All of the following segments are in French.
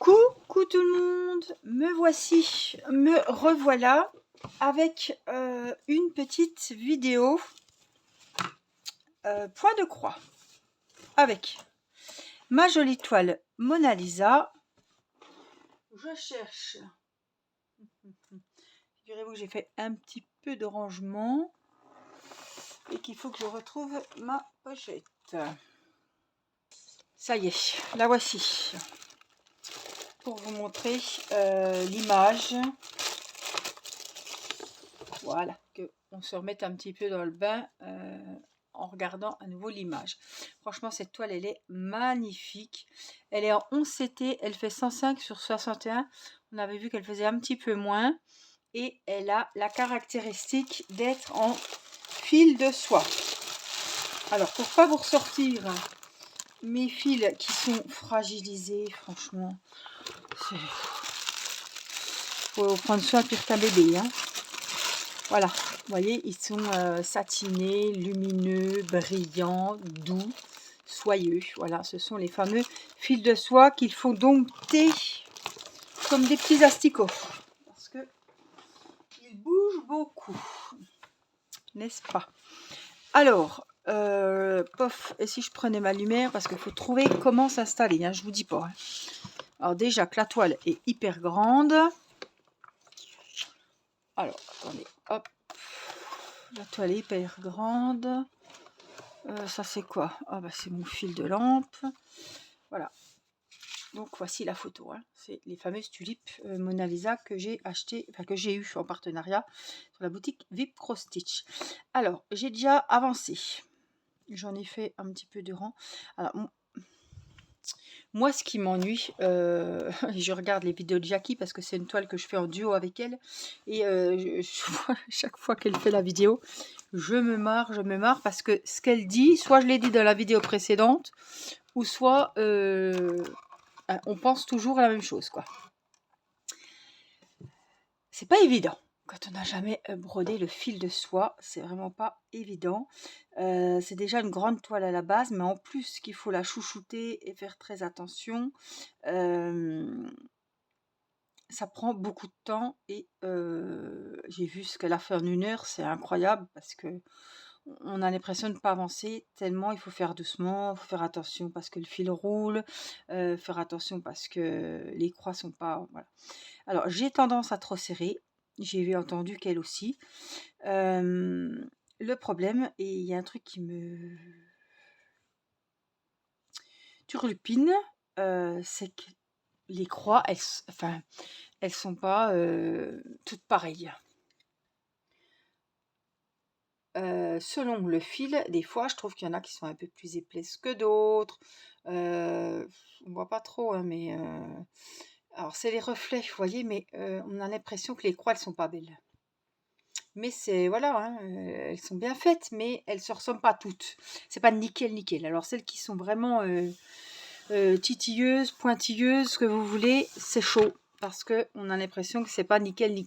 Coucou tout le monde, me voici, me revoilà avec une petite vidéo point de croix avec ma jolie toile Mona Lisa. Je cherche, figurez-vous que j'ai fait un petit peu de rangement et qu'il faut que je retrouve ma pochette. Ça y est, la voici pour vous montrer l'image. Voilà, qu'on se remette un petit peu dans le bain en regardant à nouveau l'image. Franchement, cette toile, elle est magnifique. Elle est en 11 CT, elle fait 105 sur 61. On avait vu qu'elle faisait un petit peu moins. Et elle a la caractéristique d'être en fil de soie. Alors, pour pas vous ressortir mes fils qui sont fragilisés, franchement, il faut prendre soin pire qu'un bébé, hein. Voilà, vous voyez, ils sont satinés, lumineux, brillants, doux, soyeux. Voilà, ce sont les fameux fils de soie qu'il faut dompter comme des petits asticots. Parce que ils bougent beaucoup, n'est-ce pas? Alors, pof, et si je prenais ma lumière, parce qu'il faut trouver comment s'installer, hein, je vous dis pas. Hein. Alors déjà que la toile est hyper grande. Alors, attendez, hop. La toile est hyper grande. Ça c'est quoi? Ah bah c'est mon fil de lampe. Voilà. Donc voici la photo. Hein. C'est les fameuses tulipes Mona Lisa que j'ai acheté, enfin que j'ai eu en partenariat sur la boutique VIP Cross Stitch. Alors j'ai déjà avancé. J'en ai fait un petit peu de rang. Alors moi ce qui m'ennuie, je regarde les vidéos de Jackie parce que c'est une toile que je fais en duo avec elle. Et chaque fois qu'elle fait la vidéo, je me marre parce que ce qu'elle dit, soit je l'ai dit dans la vidéo précédente, ou soit on pense toujours à la même chose, quoi. C'est pas évident. Quand on n'a jamais brodé le fil de soie, c'est vraiment pas évident. C'est déjà une grande toile à la base, mais en plus qu'il faut la chouchouter et faire très attention. Ça prend beaucoup de temps et j'ai vu ce qu'elle a fait en 1 heure, c'est incroyable parce que on a l'impression de ne pas avancer tellement il faut faire doucement, il faut faire attention parce que le fil roule, faire attention parce que les croix sont pas... Voilà. Alors j'ai tendance à trop serrer, j'ai entendu qu'elle aussi. Le problème, et il y a un truc qui me turlupine, c'est que les croix, elles sont pas toutes pareilles. Selon le fil, des fois, je trouve qu'il y en a qui sont un peu plus épaisses que d'autres. On voit pas trop, hein, mais alors c'est les reflets, vous voyez, mais on a l'impression que les croix, elles sont pas belles. Mais c'est voilà, hein, elles sont bien faites, mais elles se ressemblent pas toutes. C'est pas nickel. Alors celles qui sont vraiment titilleuses, pointilleuses, ce que vous voulez, c'est chaud parce que on a l'impression que c'est pas nickel.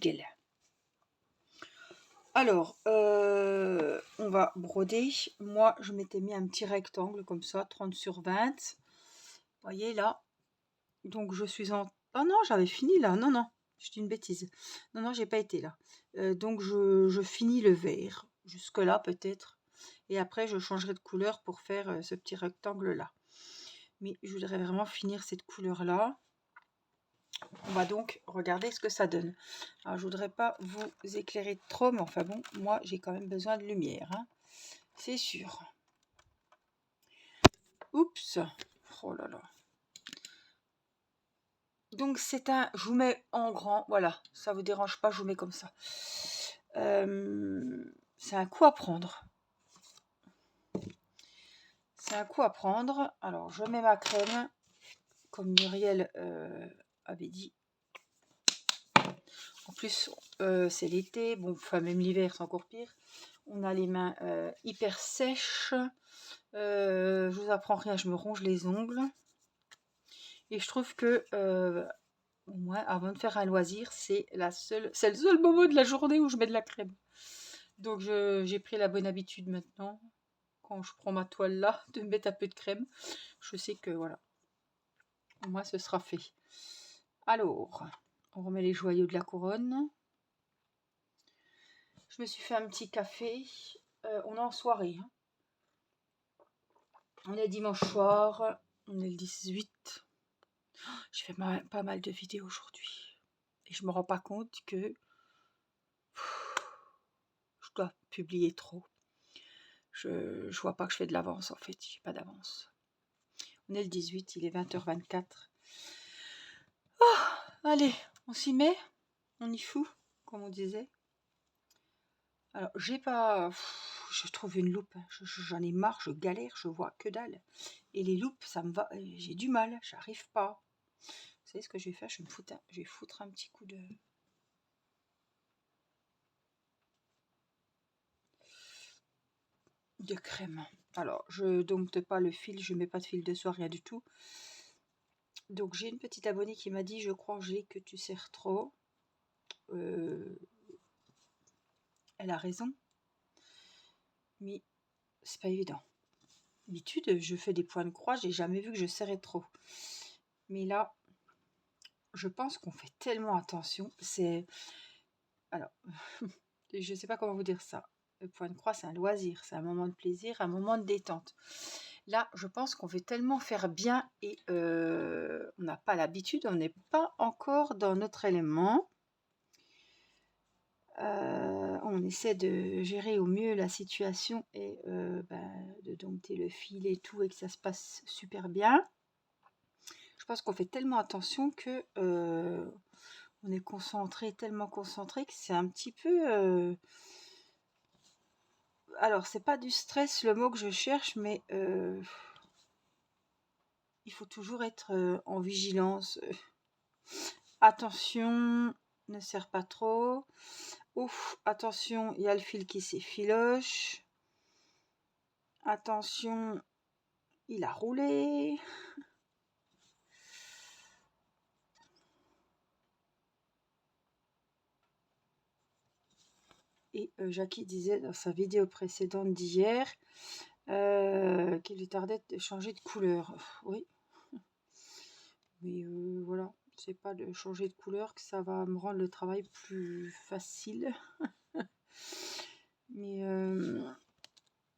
Alors, on va broder. Moi, je m'étais mis un petit rectangle comme ça, 30 sur 20. Vous voyez là. Donc, je suis en... Ah non, j'avais fini là. Non, je dis une bêtise. Non, j'ai pas été là. Donc, je finis le vert. Jusque-là, peut-être. Et après, je changerai de couleur pour faire ce petit rectangle-là. Mais je voudrais vraiment finir cette couleur-là. On va donc regarder ce que ça donne. Alors, je voudrais pas vous éclairer trop, mais enfin bon, moi, j'ai quand même besoin de lumière. Hein. C'est sûr. Oups. Oh là là. Donc, c'est un... Je vous mets en grand. Voilà. Ça vous dérange pas, je vous mets comme ça. C'est un coup à prendre. Alors, je mets ma crème. Comme Muriel avait dit. En plus, c'est l'été. Bon, enfin, même l'hiver, c'est encore pire. On a les mains hyper sèches. Je vous apprends rien, je me ronge les ongles. Et je trouve que, au moins, avant de faire un loisir, c'est le seul moment de la journée où je mets de la crème. Donc, j'ai pris la bonne habitude maintenant, quand je prends ma toile là, de mettre un peu de crème. Je sais que, voilà, au moins, ce sera fait. Alors, on remet les joyaux de la couronne. Je me suis fait un petit café. On est en soirée. Hein. On est dimanche soir. On est le 18. Je fais pas mal de vidéos aujourd'hui. Et je me rends pas compte que je dois publier trop. Je vois pas que je fais de l'avance en fait. J'ai pas d'avance. On est le 18. Il est 20h24. Oh, allez, on s'y met. On y fout, comme on disait. Alors, j'ai pas... Je trouve une loupe. J'en ai marre, je galère, je vois que dalle. Et les loupes, ça me va... J'ai du mal, j'arrive pas. Vous savez ce que je vais faire? Je vais foutre un petit coup de crème. Alors, je dompte pas le fil, je mets pas de fil de soie, rien du tout. Donc, j'ai une petite abonnée qui m'a dit, je crois, Angélique, que tu serres trop. Elle a raison. Mais c'est pas évident. D'habitude, je fais des points de croix, j'ai jamais vu que je serrais trop. Mais là, je pense qu'on fait tellement attention. C'est... Alors, je sais pas comment vous dire ça. Le point de croix, c'est un loisir, c'est un moment de plaisir, un moment de détente. Là, je pense qu'on veut tellement faire bien et on n'a pas l'habitude, on n'est pas encore dans notre élément. On essaie de gérer au mieux la situation et de dompter le fil et tout et que ça se passe super bien. Je pense qu'on fait tellement attention que on est concentré, tellement concentré que c'est un petit peu... Alors, c'est pas du stress le mot que je cherche, mais il faut toujours être en vigilance. Attention, ne serre pas trop. Ouf, attention, il y a le fil qui s'effiloche. Attention, il a roulé. Et Jackie disait dans sa vidéo précédente d'hier qu'il lui tardait de changer de couleur. Oui. Mais voilà, c'est pas de changer de couleur que ça va me rendre le travail plus facile. Mais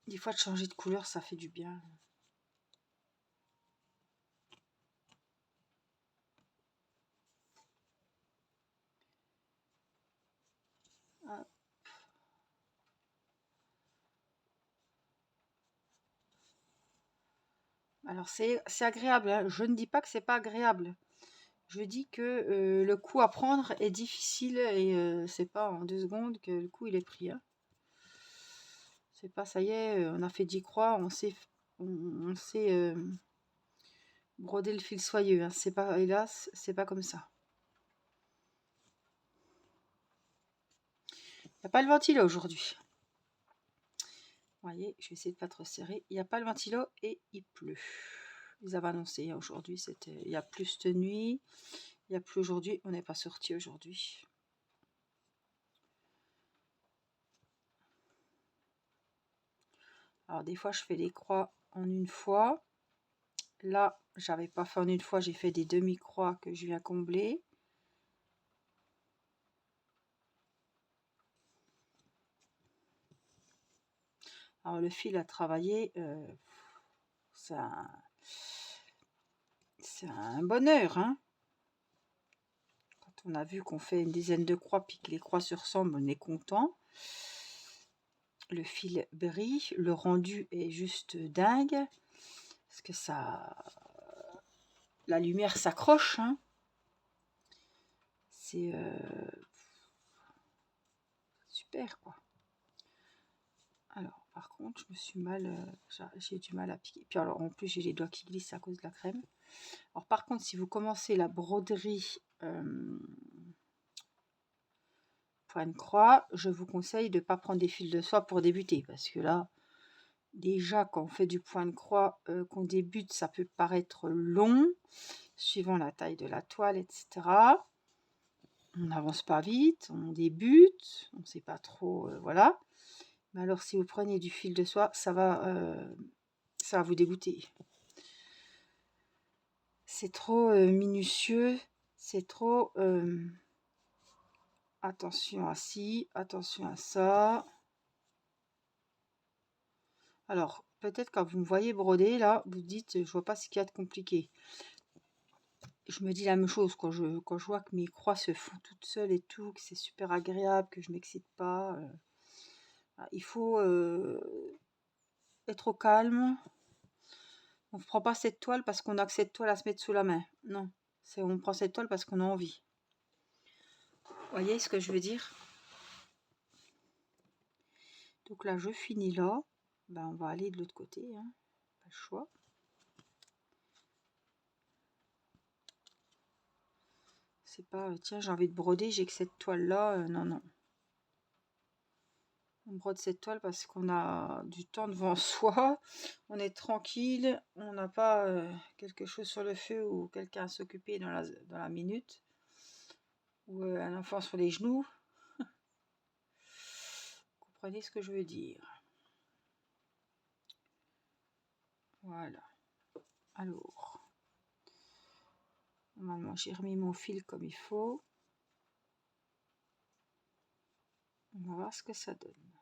des fois de changer de couleur, ça fait du bien. Ah. Alors c'est agréable, hein. Je ne dis pas que c'est pas agréable. Je dis que le coup à prendre est difficile et c'est pas en 2 secondes que le coup il est pris. Hein. C'est pas ça y est, on a fait 10 croix, on sait broder le fil soyeux. Hein. C'est pas, hélas, c'est pas comme ça. Il n'y a pas le ventilo aujourd'hui. Vous voyez, je vais essayer de pas trop serrer. Il n'y a pas le ventilo et il pleut. Ils avaient annoncé aujourd'hui, il y a plus de nuit. Il n'y a plus aujourd'hui, on n'est pas sorti aujourd'hui. Alors des fois je fais des croix en une fois. Là, j'avais pas fait en une fois, j'ai fait des demi-croix que je viens combler. Alors le fil à travailler, c'est un bonheur. Hein. Quand on a vu qu'on fait une dizaine de croix puis que les croix se ressemblent, on est content. Le fil brille, le rendu est juste dingue. Parce que ça... La lumière s'accroche. Hein. C'est super quoi. Alors par contre je me suis mal... j'ai du mal à piquer. Puis alors en plus j'ai les doigts qui glissent à cause de la crème. Alors par contre si vous commencez la broderie point de croix, je vous conseille de ne pas prendre des fils de soie pour débuter. Parce que là, déjà quand on fait du point de croix, qu'on débute, ça peut paraître long. Suivant la taille de la toile, etc. On n'avance pas vite, on débute, on ne sait pas trop, voilà. Mais alors si vous prenez du fil de soie, ça va vous dégoûter. C'est trop minutieux, c'est trop... attention à ci, attention à ça. Alors, peut-être quand vous me voyez broder, là, vous dites, je vois pas ce qu'il y a de compliqué. Je me dis la même chose quand je vois que mes croix se font toutes seules et tout, que c'est super agréable, que je m'excite pas. Il faut être au calme. On ne prend pas cette toile parce qu'on a que cette toile à se mettre sous la main. Non, on prend cette toile parce qu'on a envie. Vous voyez ce que je veux dire? Donc là, je finis là. Ben, on va aller de l'autre côté, hein. Pas le choix. C'est pas, tiens, j'ai envie de broder, j'ai que cette toile-là. Non, non. On brode cette toile parce qu'on a du temps devant soi. On est tranquille. On n'a pas quelque chose sur le feu ou quelqu'un à s'occuper dans la minute. Ou un enfant sur les genoux. Vous comprenez ce que je veux dire? Voilà. Alors, normalement, j'ai remis mon fil comme il faut. On va voir ce que ça donne.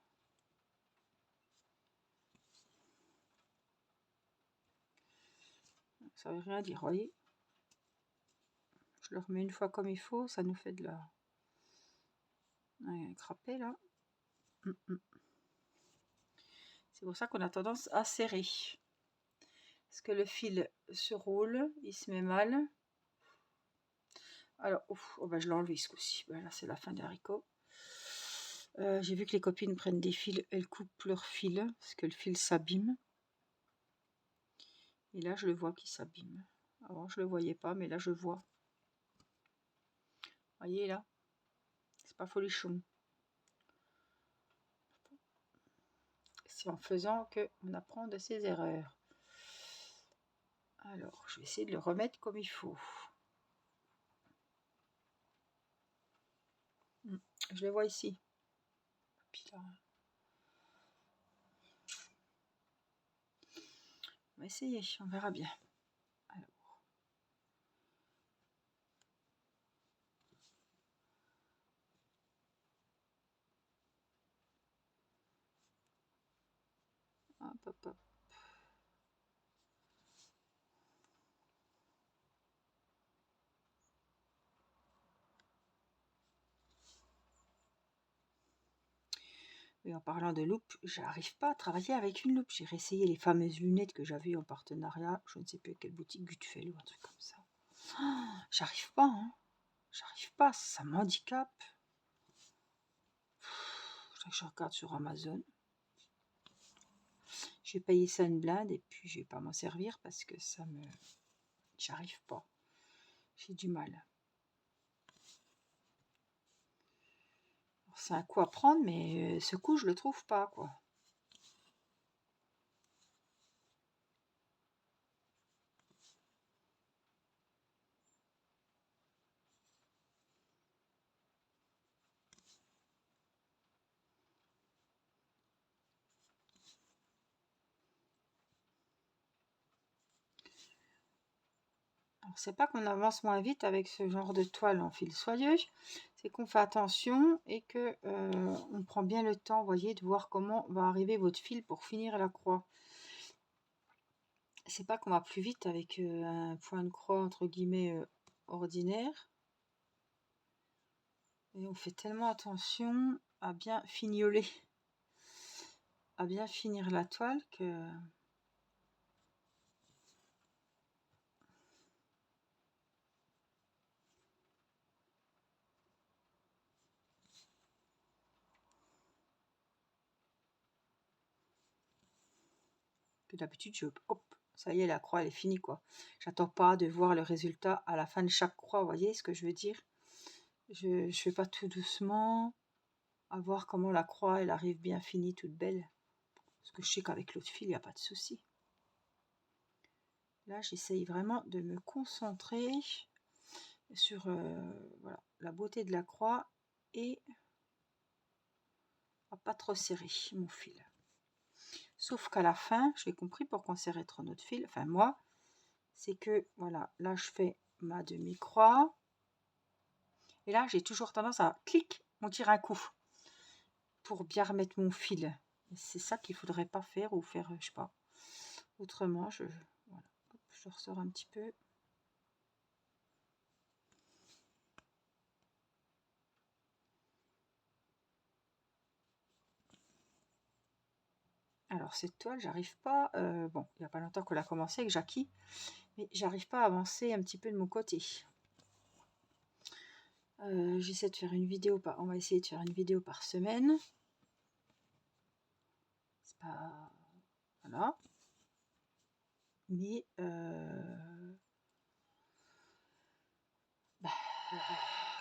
Ça veut rien dire, voyez. Je le remets une fois comme il faut, ça nous fait de la... un crapé là. C'est pour ça qu'on a tendance à serrer. Parce que le fil se roule, il se met mal. Alors, oh ben je l'ai enlevé ce coup-ci. Ben là, c'est la fin des haricots. J'ai vu que les copines prennent des fils, elles coupent leur fil, parce que le fil s'abîme. Et là, je le vois qui s'abîme. Avant, je le voyais pas, mais là, je vois. Voyez là, c'est pas folichon. C'est en faisant qu'on apprend de ses erreurs. Alors, je vais essayer de le remettre comme il faut. Je le vois ici. Puis là, on va essayer, on verra bien. Alors. Hop, hop, hop. Et en parlant de loupe, j'arrive pas à travailler avec une loupe. J'ai réessayé les fameuses lunettes que j'avais en partenariat. Je ne sais plus à quelle boutique, Gutfeld ou un truc comme ça. Oh, j'arrive pas, hein. J'arrive pas, ça m'handicape. Je regarde sur Amazon. J'ai payé ça une blinde et puis je vais pas m'en servir parce que ça me... J'arrive pas. J'ai du mal. C'est un coup à prendre, mais ce coup, je le trouve pas, quoi. Alors, c'est pas qu'on avance moins vite avec ce genre de toile en fil soyeux, c'est qu'on fait attention et que on prend bien le temps, voyez, de voir comment va arriver votre fil pour finir la croix. C'est pas qu'on va plus vite avec un point de croix entre guillemets ordinaire. Et on fait tellement attention à bien fignoler, à bien finir la toile que... d'habitude, hop, ça y est, la croix elle est finie, quoi. J'attends pas de voir le résultat à la fin de chaque croix, vous voyez ce que je veux dire? Je fais pas tout doucement, à voir comment la croix elle arrive bien finie, toute belle. Parce que je sais qu'avec l'autre fil, il n'y a pas de souci. Là, j'essaye vraiment de me concentrer sur voilà, la beauté de la croix et à pas trop serrer mon fil. Sauf qu'à la fin, j'ai compris pourquoi on serrait trop notre fil. Enfin, moi, c'est que, voilà, là, je fais ma demi-croix. Et là, j'ai toujours tendance à clic, on tire un coup pour bien remettre mon fil. C'est ça qu'il faudrait pas faire ou faire, je sais pas. Autrement, voilà. Hop, je ressors un petit peu. Alors cette toile, j'arrive pas. Bon, il n'y a pas longtemps qu'on l'a commencé avec Jackie, mais j'arrive pas à avancer un petit peu de mon côté. J'essaie de faire une vidéo on va essayer de faire une vidéo par semaine. C'est pas voilà, mais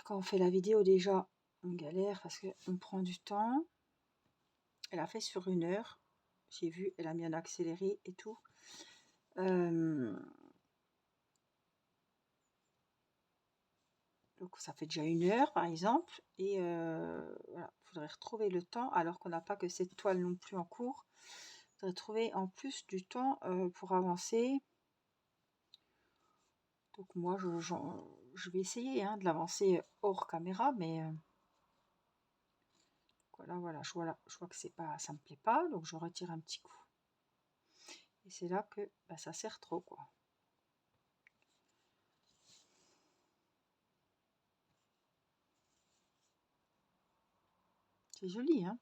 quand on fait la vidéo déjà, on galère parce qu'on prend du temps. Elle a fait sur 1 heure. J'ai vu, elle a mis en accéléré et tout. Donc ça fait déjà 1 heure par exemple. Et voilà, il faudrait retrouver le temps alors qu'on n'a pas que cette toile non plus en cours. Il faudrait trouver en plus du temps pour avancer. Donc moi je vais essayer de l'avancer hors caméra, mais voilà, je vois que c'est pas, ça me plaît pas, donc je retire un petit coup. Et c'est là que ça sert trop quoi. C'est joli, hein.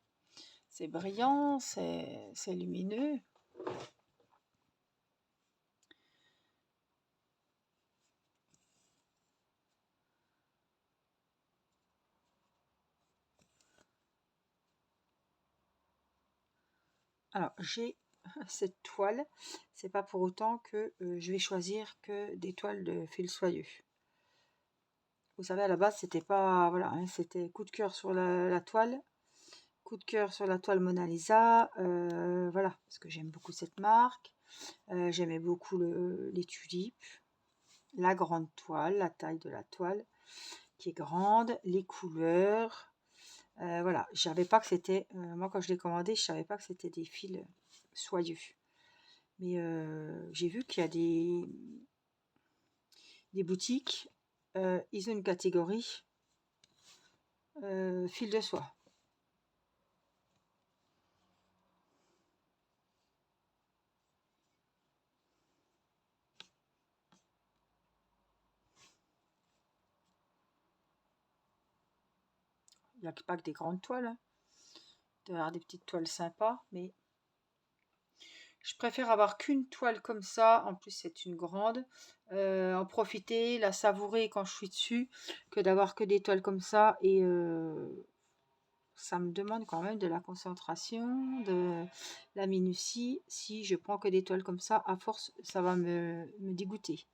C'est brillant, c'est lumineux. Alors j'ai cette toile, c'est pas pour autant que je vais choisir que des toiles de fil soyeux. Vous savez, à la base c'était pas, voilà, c'était coup de cœur sur la toile, coup de cœur sur la toile Mona Lisa, voilà, parce que j'aime beaucoup cette marque. J'aimais beaucoup les tulipes, la grande toile, la taille de la toile qui est grande, les couleurs. Voilà, je savais pas que c'était, moi quand je l'ai commandé, je savais pas que c'était des fils soyeux. Mais j'ai vu qu'il y a des boutiques, ils ont une catégorie fil de soie. Il n'y a pas que des grandes toiles, hein. Il doit y avoir des petites toiles sympas, mais je préfère avoir qu'une toile comme ça. En plus, c'est une grande. En profiter, la savourer quand je suis dessus, que d'avoir que des toiles comme ça. Et ça me demande quand même de la concentration, de la minutie. Si je prends que des toiles comme ça, à force, ça va me dégoûter.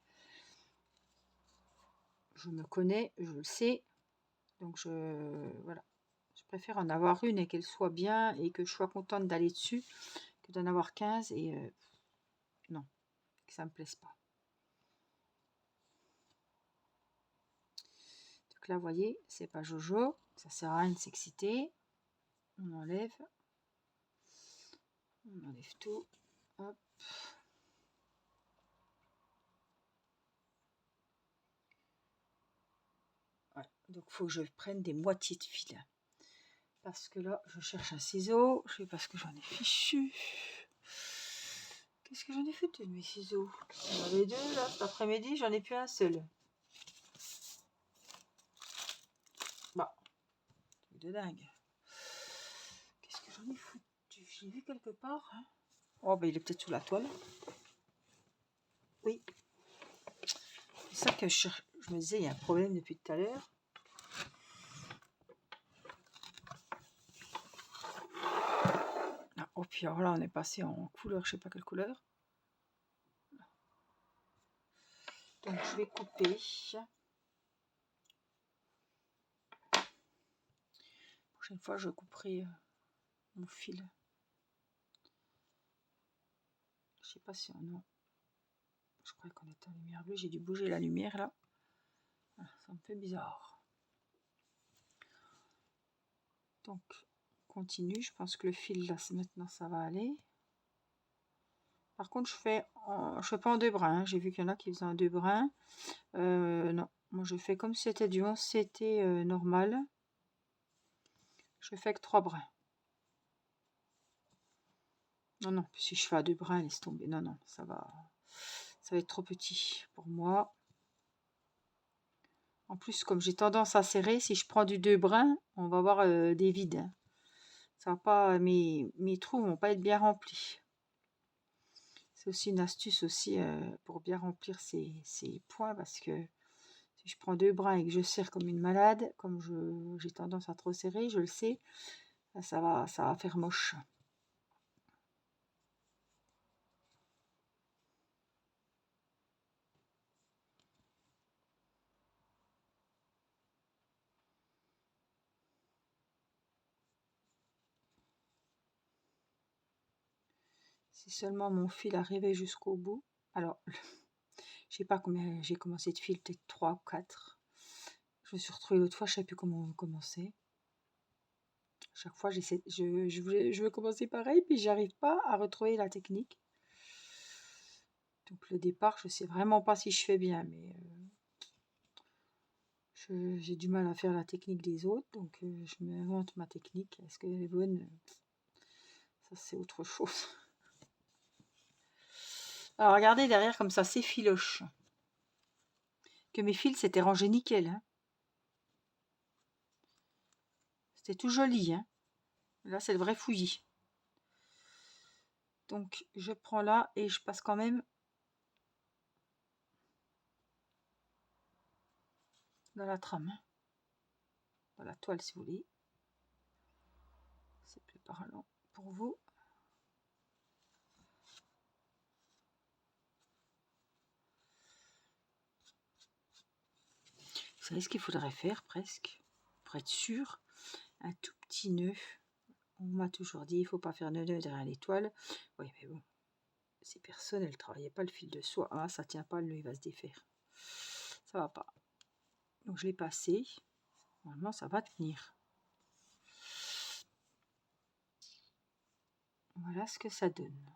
Je me connais, je le sais. Donc, voilà. Je préfère en avoir une et qu'elle soit bien et que je sois contente d'aller dessus que d'en avoir 15 et non, que ça me plaise pas. Donc là, vous voyez, c'est pas Jojo, ça sert à rien de s'exciter. On enlève tout. Hop. Ouais, donc il faut que je prenne des moitiés de fil. Parce que là, je cherche un ciseau. Je sais pas ce que j'en ai fichu. Qu'est-ce que j'en ai fait de mes ciseaux? J'en avais 2 là, cet après-midi, j'en ai plus un seul. Bah, truc de dingue. Qu'est-ce que j'en ai foutu? Je l'ai vu quelque part. Hein. Oh, bah il est peut-être sous la toile. Oui. C'est ça que je me disais, il y a un problème depuis tout à l'heure. Ah, oh, puis alors là, on est passé en couleur, je sais pas quelle couleur. Donc, je vais couper. La prochaine fois, je couperai mon fil. Je sais pas si on a... Je crois qu'on est en lumière bleue. J'ai dû bouger la lumière là. Ah, ça me fait bizarre. Donc, on continue. Je pense que le fil là, maintenant, ça va aller. Par contre, je fais pas en 2 brins. Hein. J'ai vu qu'il y en a qui faisaient en 2 brins. Non, Moi, je fais comme si c'était du 11 CT normal. Je fais que 3 brins. Non, non, si je fais à 2 brins, laisse tomber. Non, non, ça va être trop petit pour moi. En plus, comme j'ai tendance à serrer, si je prends du 2 brins, on va avoir des vides. Hein. Ça va pas, mes trous vont pas être bien remplis. C'est aussi une astuce aussi pour bien remplir ces points, parce que si je prends 2 brins et que je serre comme une malade, comme j'ai tendance à trop serrer, je le sais, ça va faire moche. Si seulement mon fil arrivait jusqu'au bout. Alors, je sais pas combien j'ai commencé de fil, peut-être 3 ou 4. Je me suis retrouvée l'autre fois, je ne savais plus comment commencer. Chaque fois, je veux commencer pareil, puis j'arrive pas à retrouver la technique. Donc le départ, je sais vraiment pas si je fais bien, mais j'ai du mal à faire la technique des autres, donc je m'invente ma technique. Est-ce qu'elle est bonne? Ça, c'est autre chose. Alors regardez derrière comme ça, c'est filoche. Que mes fils s'étaient rangés nickel. Hein. C'était tout joli. Hein. Là, c'est le vrai fouillis. Donc, je prends là et je passe quand même dans la trame. Hein. Dans la toile, si vous voulez. C'est plus parlant pour vous. Vous savez ce qu'il faudrait faire presque, pour être sûr, un tout petit nœud. On m'a toujours dit, il ne faut pas faire nœud derrière l'étoile. Oui, mais bon, ces personnes, elles ne travaillaient pas le fil de soie. Ah, ça ne tient pas, le nœud, il va se défaire. Ça va pas. Donc, je l'ai passé. Normalement, ça va tenir. Voilà ce que ça donne.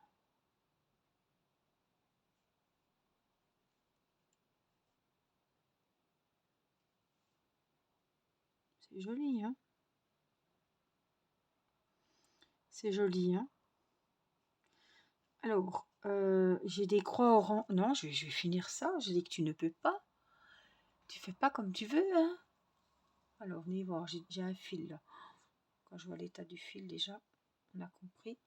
C'est joli, hein? C'est joli, hein? Alors, j'ai des croix orange. Non, je vais finir ça. J'ai dit que tu ne peux pas. Tu fais pas comme tu veux, hein? Alors, venez voir, j'ai un fil là. Quand je vois l'état du fil déjà, on a compris.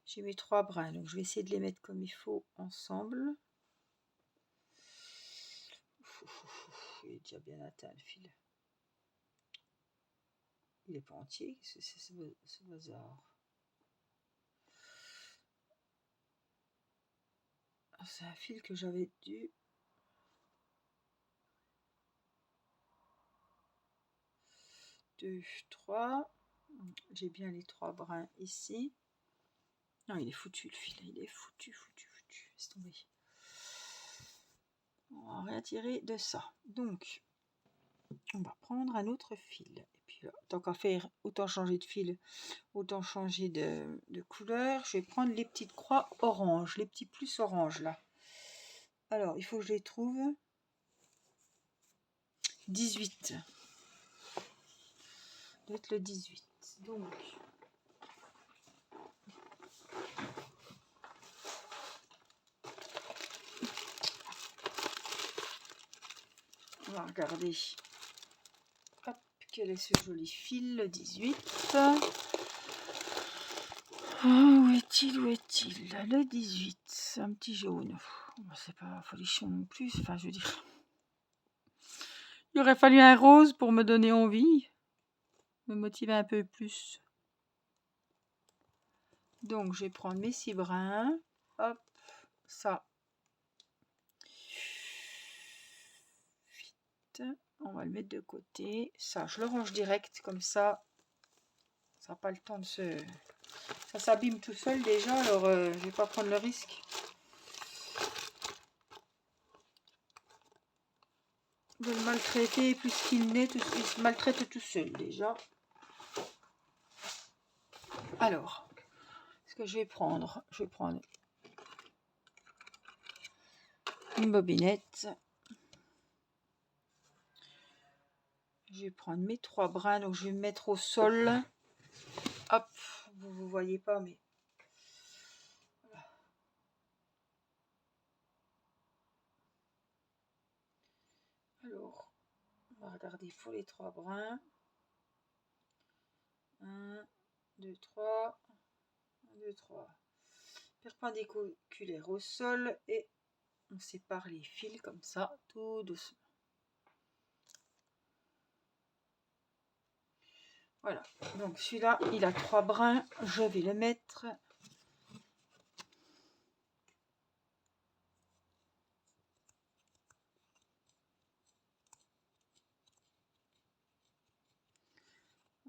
J'ai mes 3 brins, donc je vais essayer de les mettre comme il faut ensemble. Il est déjà bien atteint le fil. Il n'est pas entier, c'est ce bazar. C'est un fil que j'avais dû... 2, 3. J'ai bien les 3 brins ici. Non, il est foutu le fil, il est foutu. Laisse tomber. On va rien tirer de ça. Donc, on va prendre un autre fil. Et puis, tant qu'à faire, autant changer de fil, autant changer de couleur. Je vais prendre les petites croix orange, les petits plus orange là. Alors, il faut que je les trouve. 18. Ça doit être le 18. Donc, on va regarder. Hop, quel est ce joli fil, le 18. Où est-il? Le 18, c'est un petit jaune. C'est pas folichon non plus. Enfin, je veux dire, il aurait fallu un rose pour me donner envie, me motiver un peu plus. Donc, je vais prendre mes 6 brins. Hop, ça. Vite. On va le mettre de côté. Ça, je le range direct, comme ça. Ça n'a pas le temps de se... Ça s'abîme tout seul déjà, alors je vais pas prendre le risque. De le maltraiter plus qu'il n'est, il se maltraite tout seul déjà. Alors, ce que je vais prendre une bobinette. Je vais prendre mes 3 brins, donc je vais me mettre au sol. Hop, vous voyez pas, mais voilà. Alors, on va regarder pour les 3 brins. 1, 2, 3. 1, 2, 3. Perpendiculaire au sol et on sépare les fils comme ça, tout doucement. Voilà, donc celui-là, il a 3 brins, je vais le mettre.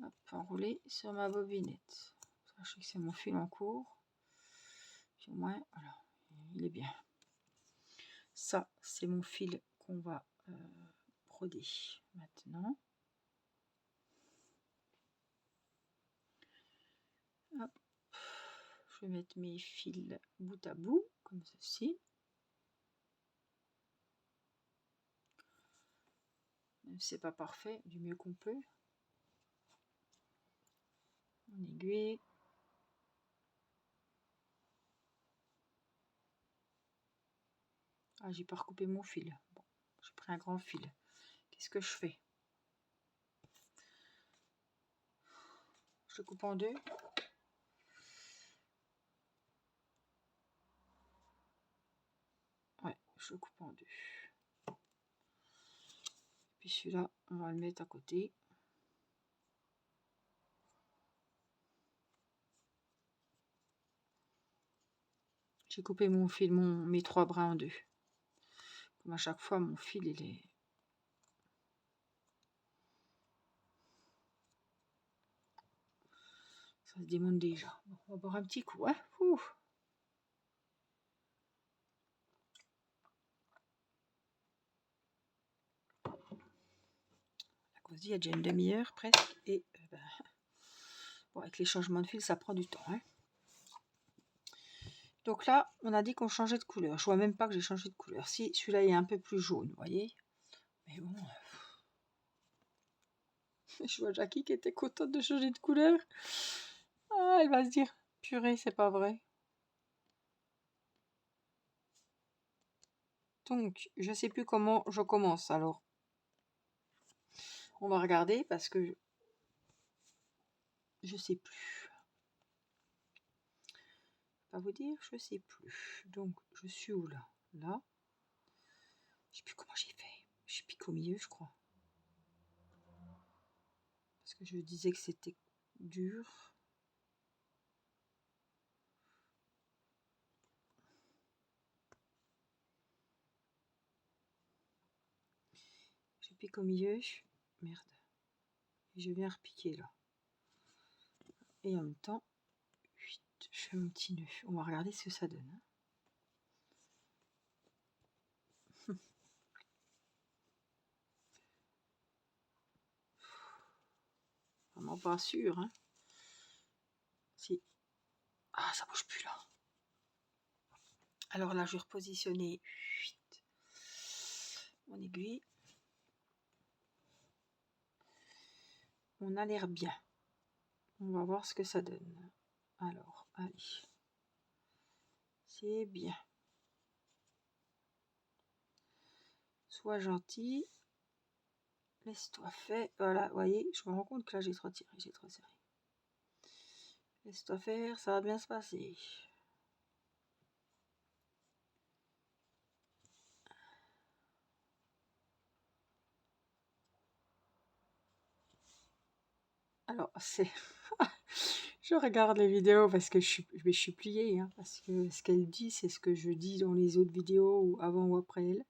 Hop, enrouler sur ma bobinette. Sachez que c'est mon fil en cours. Puis au moins, voilà, il est bien. Ça, c'est mon fil qu'on va broder maintenant. Hop. Je vais mettre mes fils bout à bout, comme ceci. Même si c'est pas parfait, du mieux qu'on peut. Mon aiguille. Ah, j'ai pas recoupé mon fil. Bon, j'ai pris un grand fil. Qu'est-ce que je fais? Je le coupe en deux. Ouais, je le coupe en deux. Puis celui-là, on va le mettre à côté. J'ai coupé mon fil, mes 3 brins en deux. Comme à chaque fois, mon fil, il est... Ça se démonte déjà. Bon, on va boire un petit coup, hein. Ouh. La cause il y a déjà une demi-heure presque. Et ben, bon, avec les changements de fil, ça prend du temps, hein. Donc là, on a dit qu'on changeait de couleur. Je vois même pas que j'ai changé de couleur. Si, celui-là est un peu plus jaune, vous voyez. Mais bon... Je vois Jackie qui était contente de changer de couleur. Ah, elle va se dire, purée, c'est pas vrai. Donc, je sais plus comment je commence, alors. On va regarder parce que je sais plus. Pas vous dire, je sais plus. Donc, je suis où là? Là. Je sais plus comment j'ai fait. Je pique au milieu, je crois. Parce que je disais que c'était dur. Je pique au milieu. Merde. Et je viens repiquer là. Et en même temps, je fais mon petit nœud. On va regarder ce que ça donne. Hein. Vraiment pas sûr. Hein. Si. Ah, ça bouge plus là. Alors là, je vais repositionner mon aiguille. On a l'air bien. On va voir ce que ça donne. Alors, allez. C'est bien. Sois gentil. Laisse-toi faire. Voilà, vous voyez, je me rends compte que là, j'ai trop tiré, j'ai trop serré. Laisse-toi faire, ça va bien se passer. Alors, c'est... je regarde les vidéos parce que je suis pliée, hein, parce que ce qu'elle dit, c'est ce que je dis dans les autres vidéos, ou avant ou après elle.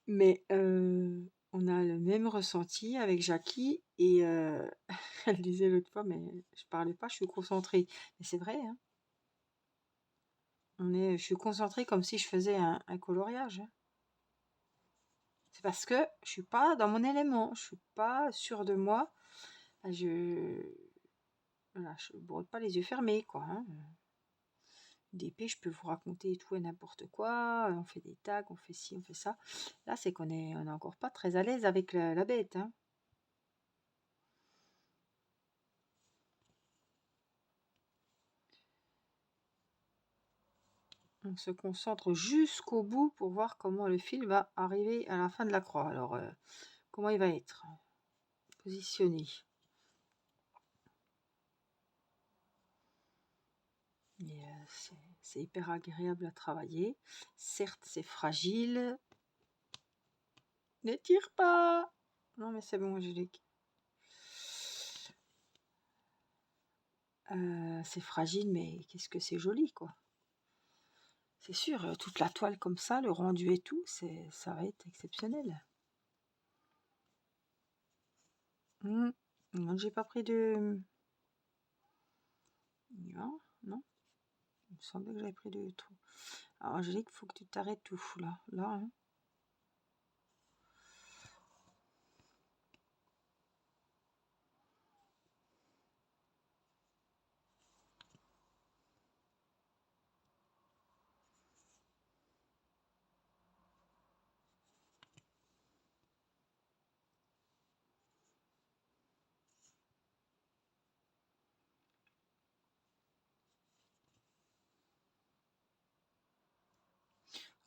Mais on a le même ressenti avec Jackie, et elle disait l'autre fois, mais je parlais pas, je suis concentrée. Mais c'est vrai, hein. Je suis concentrée comme si je faisais un coloriage. Hein. C'est parce que je suis pas dans mon élément, je suis pas sûre de moi. Voilà, je brode pas les yeux fermés, quoi. Hein. d'épée, je peux vous raconter tout et n'importe quoi. On fait des tags, on fait ci, on fait ça. Là, c'est qu'on est encore pas très à l'aise avec la bête. Hein. On se concentre jusqu'au bout pour voir comment le fil va arriver à la fin de la croix. Alors, comment il va être positionné. C'est hyper agréable à travailler. Certes, c'est fragile. Ne tire pas! Non, mais c'est bon, Angélique. C'est fragile, mais qu'est-ce que c'est joli, quoi. C'est sûr, toute la toile comme ça, le rendu et tout, ça va être exceptionnel. Non, j'ai pas pris de... Non, non. Il me semblait que j'avais pris de tout. Alors, Angélique, il faut que tu t'arrêtes tout, là. Là, hein.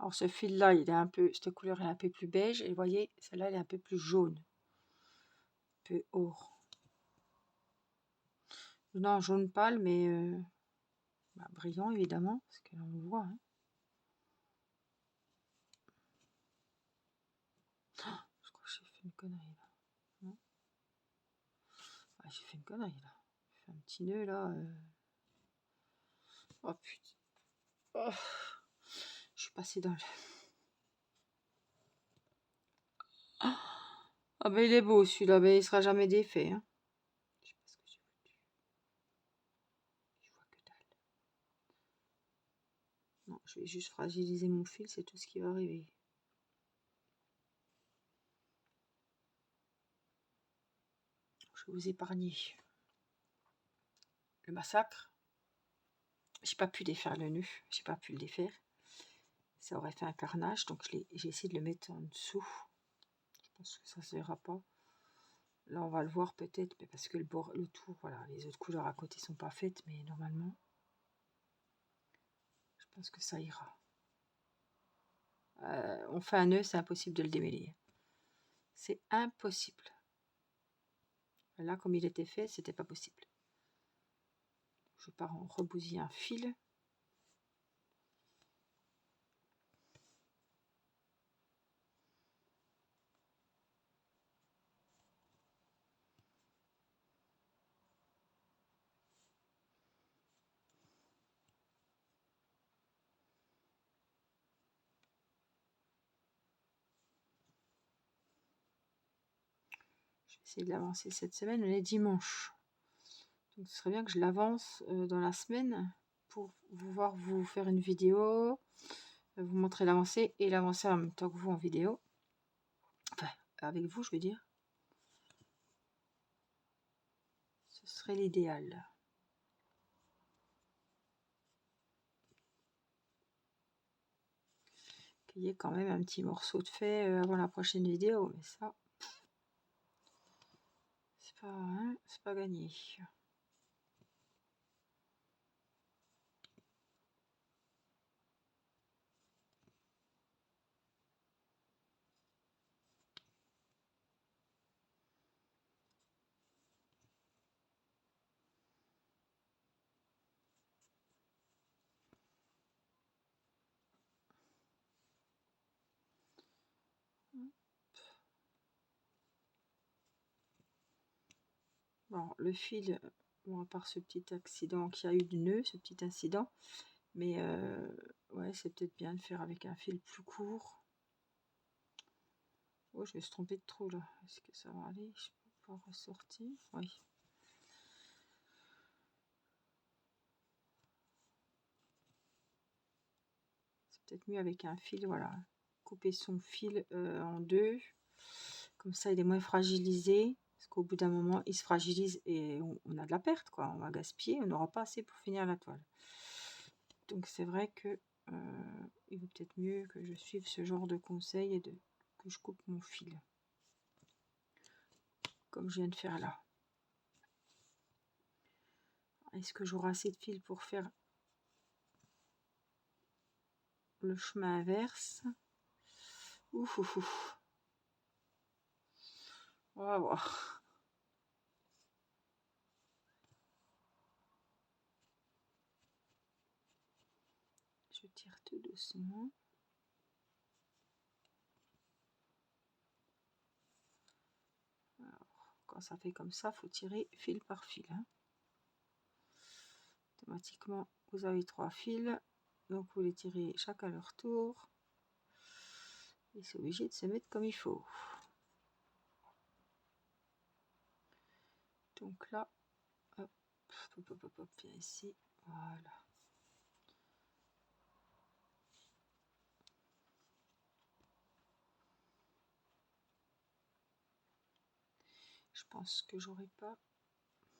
Alors, ce fil-là, il est un peu... Cette couleur est un peu plus beige. Et vous voyez, celle-là, elle est un peu plus jaune. Un peu or. Non, jaune pâle, mais brillant, évidemment. Parce que là, on le voit, hein. Je crois que j'ai fait une connerie, là. Non, j'ai fait une connerie, là. J'ai fait un petit nœud, là. Oh, putain. Oh. Je suis passée dans le... Ah ben il est beau celui-là, ben il sera jamais défait. Hein. Je sais pas ce que j'ai foutu. Je vois que dalle. Non, je vais juste fragiliser mon fil, c'est tout ce qui va arriver. Je vais vous épargner le massacre. J'ai pas pu défaire le nœud, j'ai pas pu le défaire. Ça aurait fait un carnage, donc j'ai essayé de le mettre en dessous. Je pense que ça se verra pas. Là, on va le voir peut-être, mais parce que le tour, voilà, les autres couleurs à côté sont pas faites, mais normalement, je pense que ça ira. On fait un nœud, c'est impossible de le démêler. C'est impossible. Là, comme il était fait, c'était pas possible. Je pars en rebousiller un fil. Je vais essayer de l'avancer cette semaine. On est dimanche. Donc ce serait bien que je l'avance dans la semaine pour pouvoir vous faire une vidéo, vous montrer l'avancée et l'avancer en même temps que vous en vidéo. Enfin, avec vous, je veux dire. Ce serait l'idéal. Qu'il y ait quand même un petit morceau de fait avant la prochaine vidéo. Mais ça, c'est pas gagné. Bon, le fil, bon, à part ce petit accident qu'il y a eu de nœud, ce petit incident, mais ouais, c'est peut-être bien de faire avec un fil plus court. Oh, je vais se tromper de trop là. Est-ce que ça va aller? Je peux pas ressortir. Oui. C'est peut-être mieux avec un fil, voilà. Couper son fil en deux. Comme ça, il est moins fragilisé. Parce qu'au bout d'un moment, il se fragilise et on a de la perte, quoi. On va gaspiller, on n'aura pas assez pour finir la toile. Donc c'est vrai que il vaut peut-être mieux que je suive ce genre de conseils et que je coupe mon fil. Comme je viens de faire là. Est-ce que j'aurai assez de fil pour faire le chemin inverse? Ouf, ouf, ouf. On va voir. Je tire tout doucement. Alors, quand ça fait comme ça, il faut tirer fil par fil. Hein. Automatiquement, vous avez 3 fils. Donc, vous les tirez chacun à leur tour. Et c'est obligé de se mettre comme il faut. Donc là, hop, hop, hop, hop, hop, viens ici. Voilà. Je pense que j'aurai pas.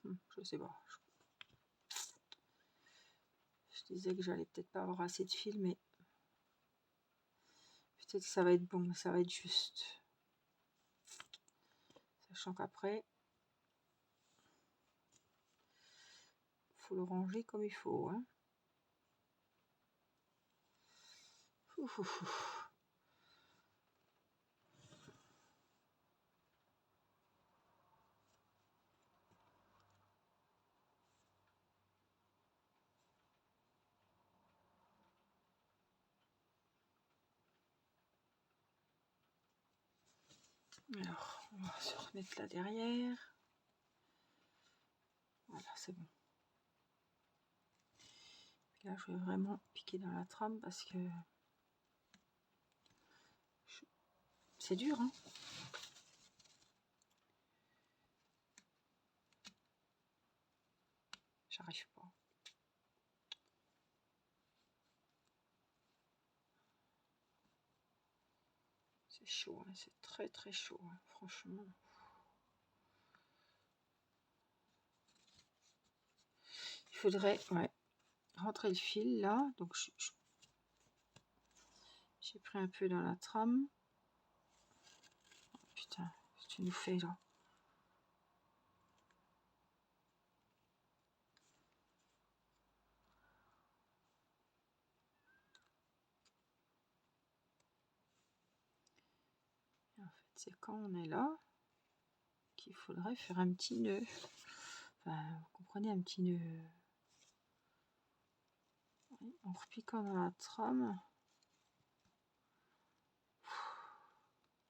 Je sais pas. Je disais que j'allais peut-être pas avoir assez de fil, mais peut-être que ça va être bon, ça va être juste. Sachant qu'après, faut le ranger comme il faut. Hein. Ouf, ouf, ouf. Alors, on va se remettre là derrière. Voilà, c'est bon. Là, je vais vraiment piquer dans la trame parce que c'est dur, hein. J'arrive pas. C'est chaud, hein. C'est très très chaud, hein. Franchement. Il faudrait, ouais, rentrer le fil là. Donc, j'ai pris un peu dans la trame. Oh, putain, qu'est-ce que tu nous fais là? Et en fait, c'est quand on est là qu'il faudrait faire un petit nœud. Enfin, vous comprenez, un petit nœud. En repiquant dans la trame.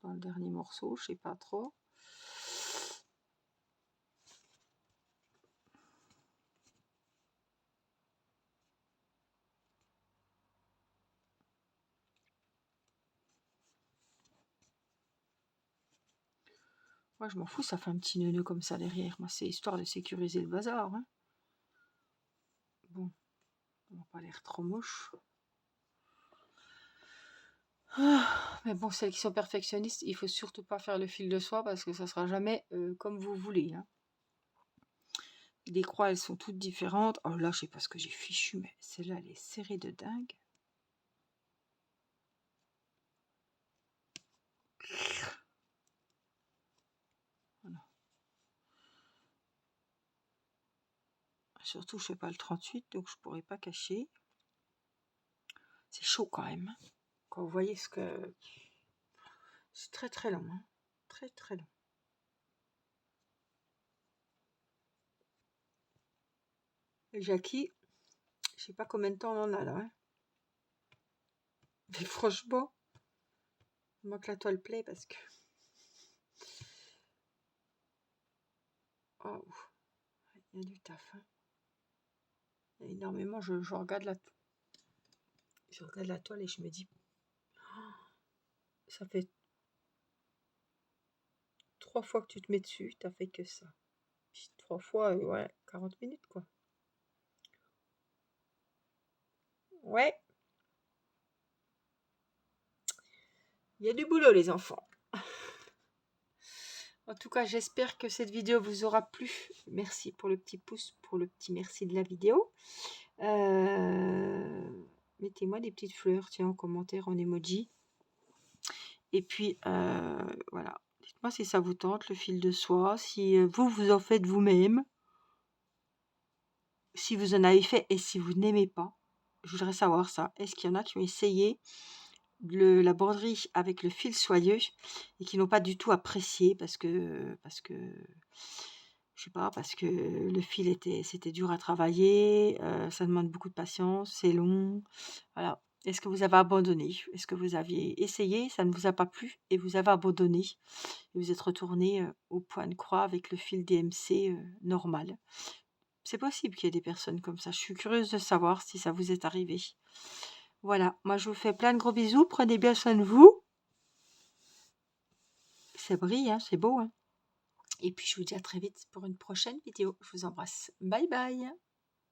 Dans le dernier morceau, je sais pas trop. Moi, je m'en fous, ça fait un petit nœud comme ça derrière. Moi, c'est histoire de sécuriser le bazar. Hein. Bon, on va pas l'air trop moche. Ah, mais bon, celles qui sont perfectionnistes, il faut surtout pas faire le fil de soie parce que ça sera jamais comme vous voulez. Hein. Les croix, elles sont toutes différentes. Oh là, je sais pas ce que j'ai fichu, mais celle-là, elle est serrée de dingue. Voilà. Surtout, je fais pas le 38, donc je pourrais pas cacher. C'est chaud quand même. Quand vous voyez ce que... C'est très très long. Hein. Très très long. Et Jackie, je sais pas combien de temps on en a là. Hein. Mais franchement, moi que la toile plaît parce que... Oh, il y a du taf. Hein. Il y a énormément, je regarde la toile et je me dis, oh, ça fait 3 fois que tu te mets dessus, t'as fait que ça. Puis 3 fois, ouais, 40 minutes quoi. Ouais. Il y a du boulot les enfants. En tout cas, j'espère que cette vidéo vous aura plu. Merci pour le petit pouce, pour le petit merci de la vidéo. Mettez-moi des petites fleurs, tiens, en commentaire, en emoji. Et puis, voilà. Dites-moi si ça vous tente, le fil de soie, si vous en faites vous-même, si vous en avez fait et si vous n'aimez pas. Je voudrais savoir ça. Est-ce qu'il y en a qui ont essayé la broderie avec le fil soyeux et qui n'ont pas du tout apprécié je sais pas, parce que le fil c'était dur à travailler, ça demande beaucoup de patience, c'est long. Voilà. Est-ce que vous avez abandonné? Est-ce que vous aviez essayé, ça ne vous a pas plu et vous avez abandonné et vous êtes retourné au point de croix avec le fil DMC normal? C'est possible qu'il y ait des personnes comme ça. Je suis curieuse de savoir si ça vous est arrivé. Voilà, moi je vous fais plein de gros bisous, prenez bien soin de vous. Ça brille, hein, c'est beau, hein. Et puis je vous dis à très vite pour une prochaine vidéo. Je vous embrasse. Bye bye.